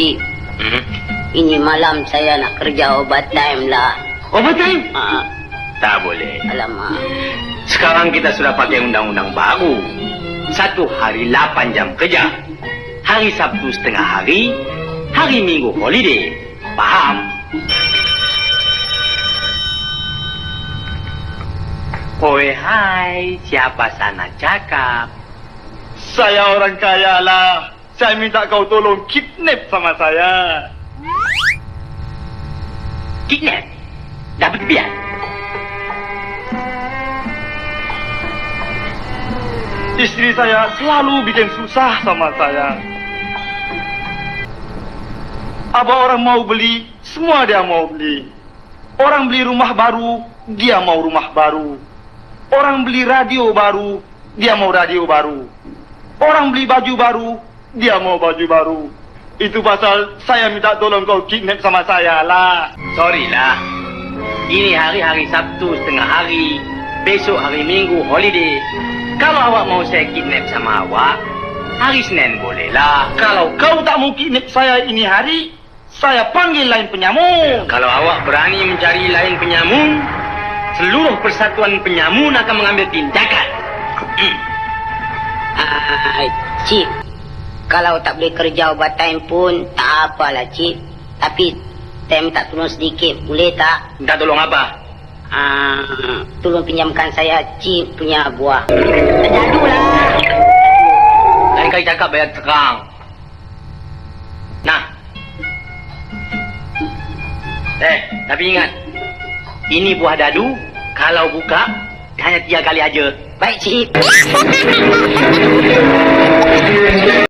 Cik. Ini malam saya nak kerja overtime lah. Overtime? Tak boleh. Alamak. Sekarang kita sudah pakai undang-undang baru. 1 hari 8 jam kerja. Hari Sabtu setengah hari. Hari Minggu holiday. Faham? Oi, hai. Siapa sana cakap? Saya orang kaya lah. Saya minta kau tolong kidnap sama saya. Kidnap? Dapat biar? Istri saya selalu bikin susah sama saya. Apa orang mau beli, semua dia mau beli. Orang beli rumah baru, dia mau rumah baru. Orang beli radio baru, dia mau radio baru. Orang beli baju baru, dia mau baju baru. Itu pasal saya minta tolong kau kidnap sama saya lah. Sorry lah. Ini hari Sabtu setengah hari. Besok hari Minggu holiday. Kalau awak mau saya kidnap sama awak, hari Senin boleh lah. Kalau kau tak mau kidnap saya ini hari, saya panggil lain penyamun. Kalau awak berani mencari lain penyamun, seluruh persatuan penyamun akan mengambil tindakan. Cik, kalau tak boleh kerja overtime pun tak apalah Cik. Tapi saya minta tolong sedikit, boleh tak? Minta tolong apa? Tolong pinjamkan saya Cik punya buah. Dadu lah. Lain kali cakap bayar terang. Nah. Tapi ingat. Ini buah dadu. Kalau buka, hanya 3 kali aja. Baik Cik.